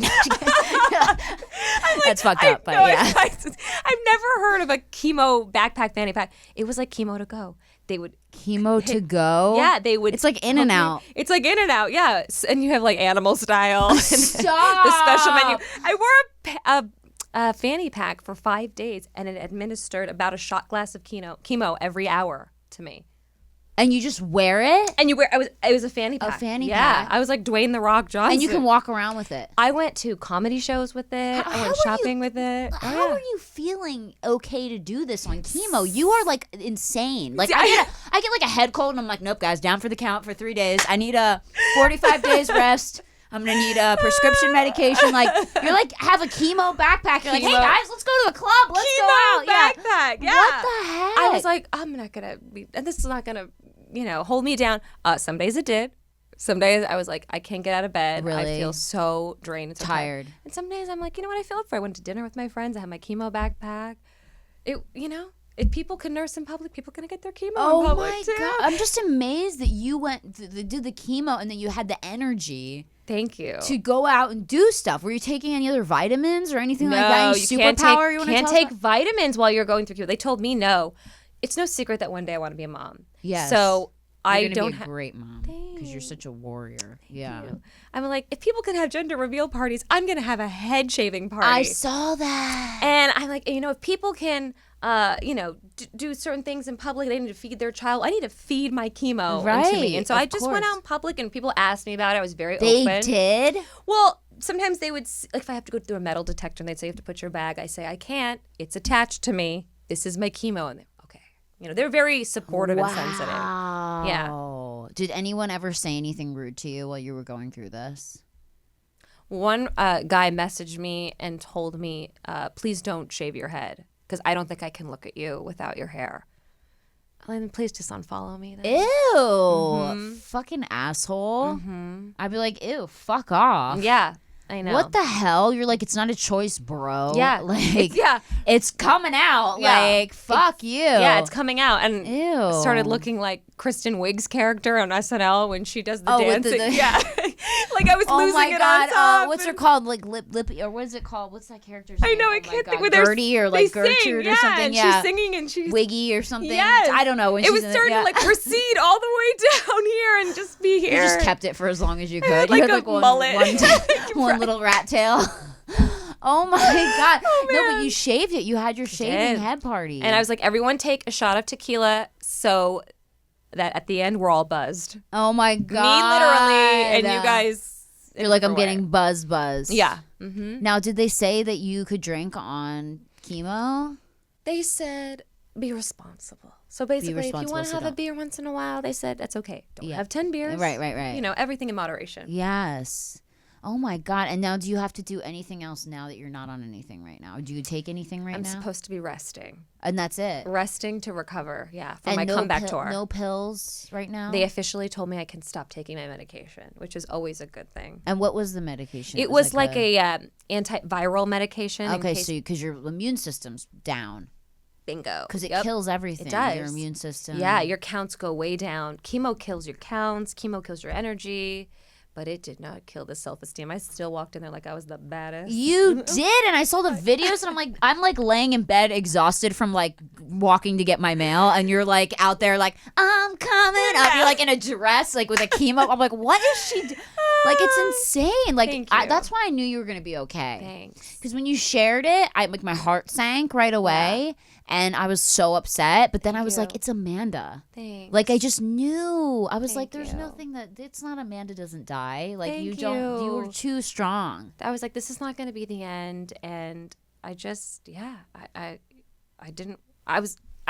That's fucked up, but yeah. I've never heard of a chemo backpack fanny pack. It was like chemo to go. They would chemo to go? Yeah, they would. It's like in and out. It's like in and out, yeah. And you have like animal style. Stop. The special menu. I wore a fanny pack for 5 days, and it administered about a shot glass of chemo every hour to me. And you just wear it? And it was a fanny pack. A fanny pack. pack. I was like Dwayne the Rock Johnson. And you can walk around with it. I went to comedy shows with it. I went shopping with it. How are you feeling okay to do this on chemo? You are like insane. Like I get like a head cold and I'm like, nope, guys, down for the count for 3 days. I need a 45 days rest. I'm gonna need a prescription medication. Like you're like have a chemo backpack. You're like, hey guys, let's go to the club. Let's go out. Backpack. Yeah. What the heck? I was like, I'm not gonna be, and this is not gonna, hold me down. Some days it did. Some days I was like, I can't get out of bed. Really? I feel so drained. It's tired. Okay. And some days I'm like, you know what I feel up for? I went to dinner with my friends. I had my chemo backpack. If people can nurse in public, people can get their chemo in public too. Oh my God. I'm just amazed that you went to do the chemo and that you had the energy. Thank you. To go out and do stuff. Were you taking any other vitamins or anything like that? Any superpower you want to can't take vitamins while you're going through chemo. They told me no. It's no secret that one day I want to be a mom. Yes. So I don't be a great mom because you're such a warrior. Yeah. I'm like, if people can have gender reveal parties, I'm gonna have a head shaving party. I saw that. And I'm like, if people can, do certain things in public, they need to feed their child. I need to feed my chemo into me. And so I just went out in public, and people asked me about it. I was very open. They did? Well, sometimes they would, like, if I have to go through a metal detector, and they'd say you have to put your bag. I say I can't. It's attached to me. This is my chemo, and they're very supportive and sensitive. Yeah. Did anyone ever say anything rude to you while you were going through this? One guy messaged me and told me, please don't shave your head because I don't think I can look at you without your hair. And please just unfollow me then. Ew. Mm-hmm. Fucking asshole. Mm-hmm. I'd be like, ew, fuck off. Yeah. I know. What the hell? You're like, it's not a choice, bro. Yeah. Like, it's coming out. Yeah. Like, fuck you. Yeah, it's coming out. And ew. Started looking like Kristen Wiig's character on SNL when she does the dancing. With Yeah. Like I was losing it on top. What's her called? Like Lippy, or what is it called? What's that character's name? I know, I can't think. Gertie or like Gertrude or something. And yeah. she's singing and she's Wiggy or something. Yes. I don't know. When it was starting to like recede all the way down here and just be here. You just kept it for as long as you could. Like you had a mullet. one little rat tail. Oh my God. Oh, no, but you shaved it. You had your shaving head party. And I was like, everyone take a shot of tequila so that at the end we're all buzzed. Oh my God. Me literally, and you guys. You're like, I'm getting buzz. Yeah. Mm-hmm. Now, did they say that you could drink on chemo? They said, be responsible. So basically, if you want to have a beer once in a while, they said, that's okay. Don't have 10 beers. Right. Everything in moderation. Yes. Oh my God. And now do you have to do anything else now that you're not on anything right now? Do you take anything now? I'm supposed to be resting. And that's it? Resting to recover, for my comeback tour. No pills right now? They officially told me I can stop taking my medication, which is always a good thing. And what was the medication? It was like a antiviral medication. Okay, so because your immune system's down. Bingo. Because it kills everything. It does. Your immune system. Yeah, your counts go way down. Chemo kills your counts. Chemo kills your energy. But it did not kill the self-esteem. I still walked in there like I was the baddest. You did, and I saw the videos, and I'm like laying in bed exhausted from like walking to get my mail, and you're like out there like, I'm coming up. You're like in a dress, like with a chemo. I'm like, what is she like, it's insane. Like, that's why I knew you were going to be okay. Thanks. Because when you shared it, my heart sank right away. Yeah. And I was so upset, but then I was like, it's Amanda. Thanks. Like, I just knew. I was like, there's nothing that, it's not Amanda doesn't die. Like, you were too strong. I was like, this is not going to be the end. And I just, I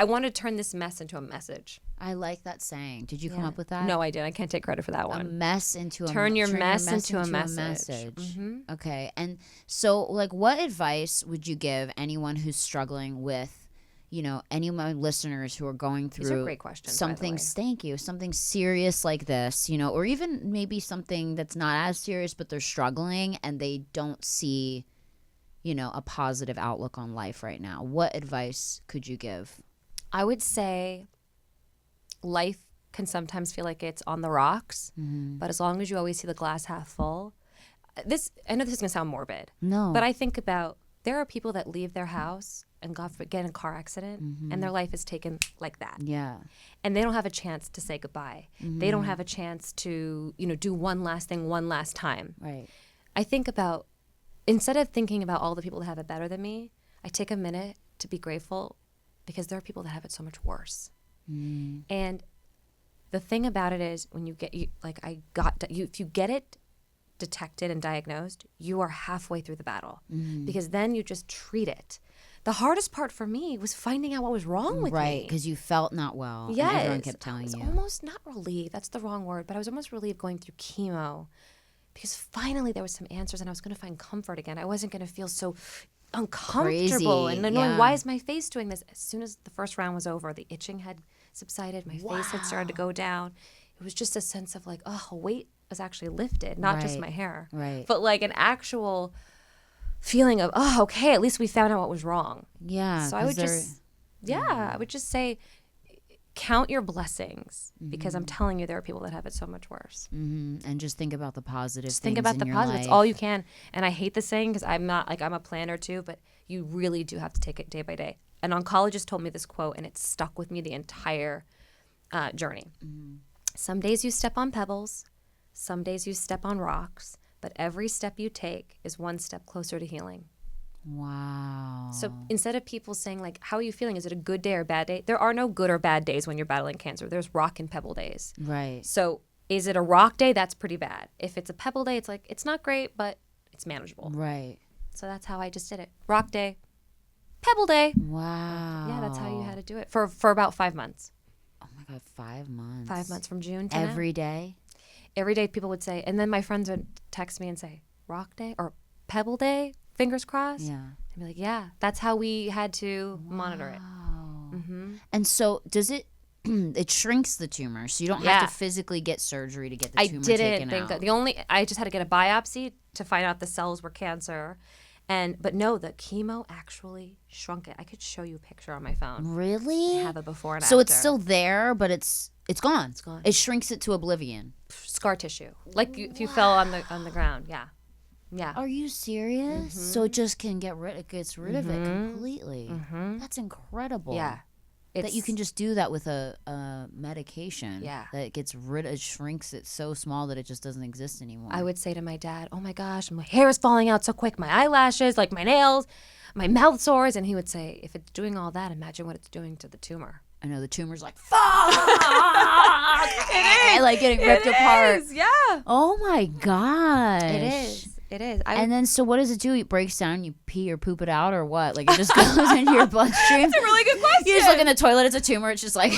wanted to turn this mess into a message. I like that saying. Did you come up with that? No, I didn't. I can't take credit for that A one. mess into a Turn your mess into a message. message. Mm-hmm. Okay. And so, like, what advice would you give anyone who's struggling with, any of my listeners who are going through These are great questions, something, by the way. thank you, something serious like this, or even maybe something that's not as serious, but they're struggling and they don't see, a positive outlook on life right now. What advice could you give? I would say life can sometimes feel like it's on the rocks, but as long as you always see the glass half full. I know this is going to sound morbid. No. But I think about there are people that leave their house and get in a car accident and their life is taken like that. Yeah. And they don't have a chance to say goodbye. They don't have a chance to, do one last thing one last time. Right. I think about, instead of thinking about all the people that have it better than me, I take a minute to be grateful because there are people that have it so much worse. And the thing about it is when if you get it detected and diagnosed, you are halfway through the battle because then you just treat it. The hardest part for me was finding out what was wrong with me. Right, because you felt not well. Yes. And everyone kept telling you. I was almost not relieved. That's the wrong word. But I was almost relieved going through chemo because finally there was some answers and I was going to find comfort again. I wasn't going to feel so uncomfortable and knowing why is my face doing this. As soon as the first round was over, the itching had subsided. My face had started to go down. It was just a sense of like, a weight was actually lifted, not just my hair. Right. But like an actual feeling of, okay, at least we found out what was wrong. Yeah. So I would I would just say, count your blessings because I'm telling you there are people that have it so much worse. And just think about the positive things. Think about the your positive. It's life. all you can. And I hate this saying because I'm a planner too, but you really do have to take it day by day. An oncologist told me this quote and it stuck with me the entire journey. Some days you step on pebbles, some days you step on rocks, but every step you take is one step closer to healing. Wow. So instead of people saying like, how are you feeling? Is it a good day or a bad day? There are no good or bad days when you're battling cancer. There's rock and pebble days. Right. So is it a rock day? That's pretty bad. If it's a pebble day, it's like, it's not great, but it's manageable. Right. So that's how I just did it. Rock day, pebble day. Wow. Yeah, that's how you had to do it for about 5 months. Oh my God, 5 months. 5 months from June to Every now. day? Every day people would say, and then my friends would text me and say, rock day or pebble day, fingers crossed. Yeah. I'd be like, yeah, that's how we had to monitor it. And so does it, it shrinks the tumor, so you don't have to physically get surgery to get the tumor taken out. I just had to get a biopsy to find out the cells were cancer. But no, the chemo actually shrunk it. I could show you a picture on my phone. Really? I have a before and after. So it's still there, but it's gone. It's gone. It shrinks it to oblivion. Scar tissue. Like if you fell on the ground. Yeah. Yeah. Are you serious? So it just it gets rid of it completely. That's incredible. Yeah. That you can just do that with a medication. Yeah. That it shrinks it so small that it just doesn't exist anymore. I would say to my dad, oh my gosh, my hair is falling out so quick, my eyelashes, like my nails, my mouth sores. And he would say, if it's doing all that, imagine what it's doing to the tumor. I know the tumor's like, fuck! It is. Like getting ripped apart. Yeah. Oh my gosh. It is. It is. And then, so what does it do? It breaks down, you pee or poop it out, or what? Like, it just goes into your bloodstream? That's a really good question. You just look in the toilet, it's a tumor. It's just like,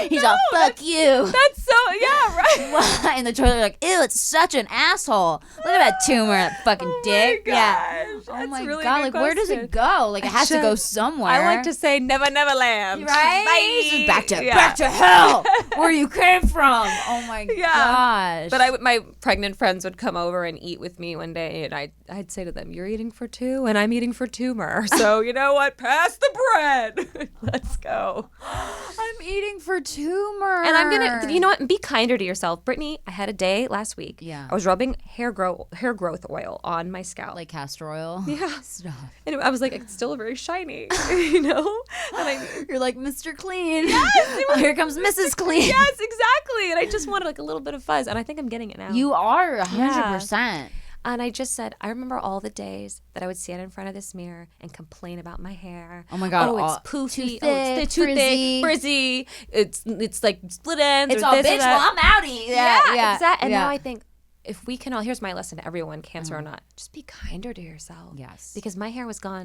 he's all, fuck you. That's so, yeah, right. In the toilet, you're like, ew, it's such an asshole. Look at that tumor, that fucking dick. Yeah. Oh my God. Like, where does it go? Like, it has to go somewhere. I like to say never, never land. Right? Bye. Back to hell, where you came from. Oh my gosh. But my pregnant friends would come over and eat with me one day, and I'd say to them, "You're eating for two, and I'm eating for tumor. So you know what? Pass the bread. Let's go." I'm eating for tumor. And I'm gonna, you know what? Be kinder to yourself, Brittany. I had a day last week. Yeah. I was rubbing hair growth oil on my scalp, like castor oil. Yeah. Stop. And I was like, it's still very shiny, you know. And you're like, Mr. Clean. Yes. Here comes Mrs. Clean. Yes, exactly. And I just wanted like a little bit of fuzz, and I think I'm getting it now. You are 100%. And I just said, I remember all the days that I would stand in front of this mirror and complain about my hair. Oh my God. Oh, it's poofy. Too It's too frizzy. thick, frizzy. It's like split ends. It's or all, this or bitch, that. well, I'm outie. Yeah, exactly. And now I think, if we can all, here's my lesson to everyone, cancer or not, just be kinder to yourself. Yes. Because my hair was gone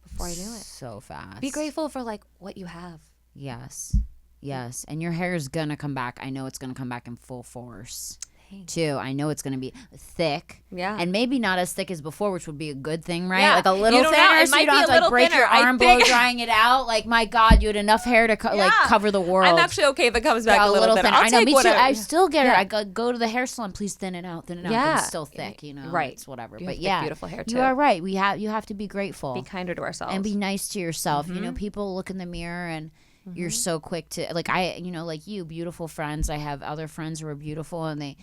before I knew it. So fast. Be grateful for like what you have. Yes. Yes. And your hair is going to come back. I know it's going to come back in full force. Too. I know it's going to be thick. Yeah. And maybe not as thick as before, which would be a good thing, right? Yeah. Like a little thinner, so you don't have to like break your arm blow drying it out. Like, my God, you had enough hair to like cover the world. I'm actually okay if it comes back a little thinner. I know, me too. I still get it. I go to the hair salon, please thin it out. But it's still thick, you know? Right. It's whatever. You but have yeah. beautiful hair too. You are right. You have to be grateful. Be kinder to ourselves. And be nice to yourself. You know, people look in the mirror and you're so quick to like like you, beautiful friends. I have other friends who are beautiful and they,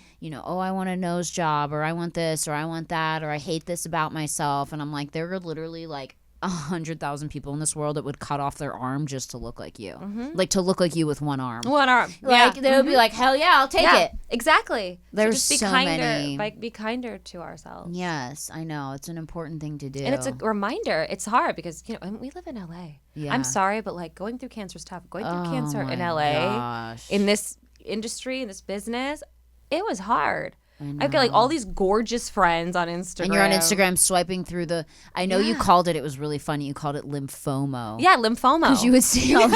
oh, I want a nose job or I want this or I want that or I hate this about myself. And I'm like, there are literally like 100,000 people in this world that would cut off their arm just to look like you. Like to look like you with one arm. Like they would be like, hell yeah, I'll take it. Exactly. There's so just be so kinder, many. be kinder to ourselves. Yes, I know. It's an important thing to do. And it's a reminder. It's hard because, we live in LA. Yeah. I'm sorry, but like going through cancer is tough. Going through cancer in my LA, gosh. in this industry, in this business, it was hard. I I've got like all these gorgeous friends on Instagram. And you're on Instagram swiping through the. I know you called it was really funny. You called it lymphomo. Yeah, lymphomo. Because you would see all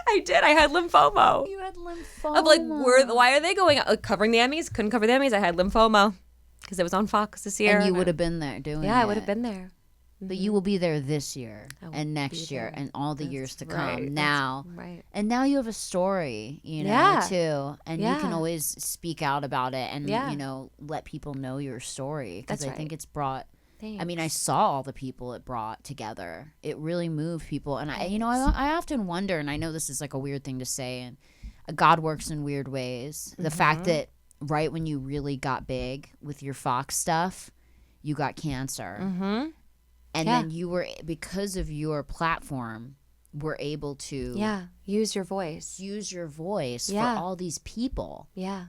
I did. I had lymphomo. You had lymphoma. Of like, why are they going out? Like, covering the Emmys? Couldn't cover the Emmys. I had lymphomo because it was on Fox this year. And you would have been there doing it. Yeah, I would have been there. But you will be there this year and next year and all the years to come now. Right. And now you have a story, too. And you can always speak out about it and, let people know your story. Because I think it's brought... Thanks. I mean, I saw all the people it brought together. It really moved people. And, I often wonder, and I know this is like a weird thing to say, and God works in weird ways. The fact that right when you really got big with your Fox stuff, you got cancer. Mm-hmm. And then you were, because of your platform, were able to... use your voice. Use your voice for all these people. Yeah.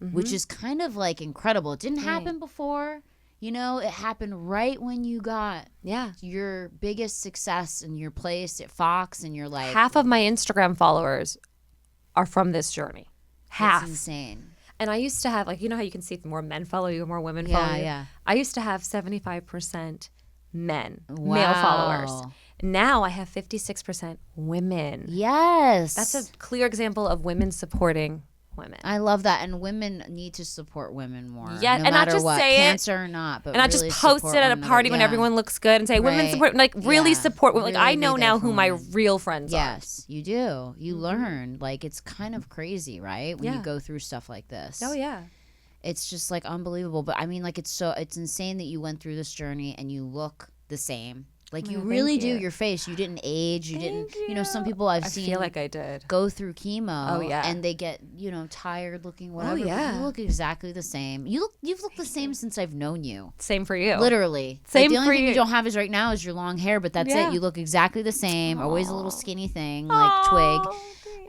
Mm-hmm. Which is kind of like incredible. It didn't happen before. It happened right when you got your biggest success in your place at Fox, and you're like... Half of my Instagram followers are from this journey. Half. That's insane. And I used to have, like, how you can see the more men follow you, more women follow you? Yeah. I used to have 75% men, male followers. Now I have 56% women. Yes. That's a clear example of women supporting women. I love that. And women need to support women more. Yeah, no and matter not just what, say cancer or not. But and not really just post it at a party when everyone looks good and say, women support, like really support. Like, really I know now who my women. real friends are. Yes, you do. You learn. Like, it's kind of crazy, right? When you go through stuff like this. Oh, yeah. It's just like unbelievable. But I mean, like, it's insane that you went through this journey and you look the same. Like, you really do. Your face, you didn't age. You didn't, some people I've seen. I feel like I did. Go through chemo. Oh, yeah. And they get, tired looking, whatever. Oh, yeah. But you look exactly the same. You've looked the same since I've known you. Same for you. Literally. Same the only for thing you. you don't have is right now is your long hair, but that's it. You look exactly the same. Always a little skinny thing, like Twig.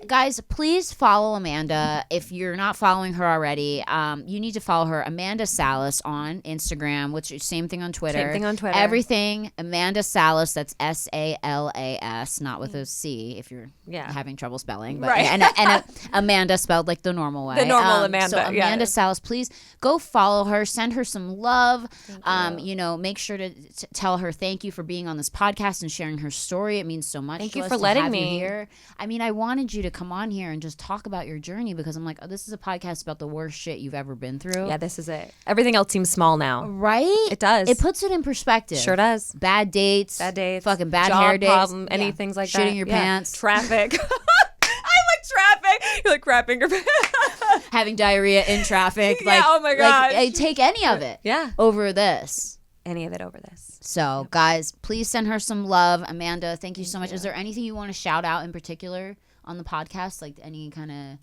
Guys, please follow Amanda. If you're not following her already, you need to follow her, Amanda Salas, on Instagram, which is same thing on Twitter. Same thing on Twitter. Everything, Amanda Salas, that's Salas, not with a C if you're having trouble spelling. But, right. And Amanda spelled like the normal way. The normal Amanda. So Amanda Salas, please go follow her. Send her some love. Make sure to tell her thank you for being on this podcast and sharing her story. It means so much Thank to you us for to letting have me. you here. I mean, I wanted you to come on here and just talk about your journey because I'm like, oh, this is a podcast about the worst shit you've ever been through. Yeah, this is it. Everything else seems small now. Right? It does. It puts it in perspective. Sure does. Bad dates. Fucking Fucking bad job hair dates. problem, anything like that. Shitting your pants. Traffic. I like traffic. You're like crapping your pants. Having diarrhea in traffic. Yeah, oh my gosh. Like, take any of it. Yeah. Over this. Any of it over this. So, guys, please send her some love. Amanda, thank you so much. Is there anything you want to shout out in particular on the podcast? Like any kind of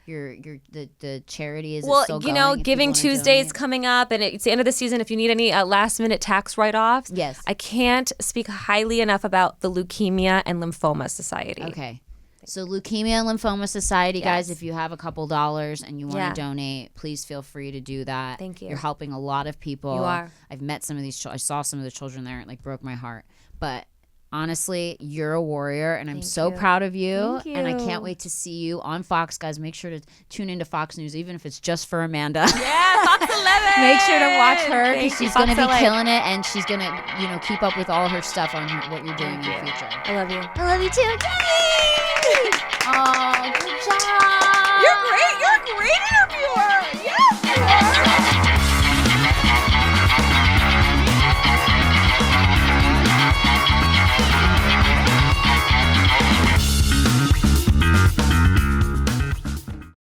the charity is well, still going, Giving Tuesday is coming up, and it's the end of the season. If you need any last minute tax write-offs, yes, I can't speak highly enough about the Leukemia and Lymphoma Society. Okay, so Leukemia and Lymphoma Society, guys. If you have a couple dollars and you want to donate, please feel free to do that. Thank you. You're helping a lot of people. You are. I've met some of these. I saw some of the children there. It like broke my heart, but. Honestly, you're a warrior, and I'm so proud of you. Thank you. And I can't wait to see you on Fox, guys. Make sure to tune into Fox News, even if it's just for Amanda. Yeah, Fox 11. Make sure to watch her because she's going to be LA. killing it, and she's going to, keep up with all her stuff on what you're doing in the future. I love you. I love you too. Yay! Oh, good job.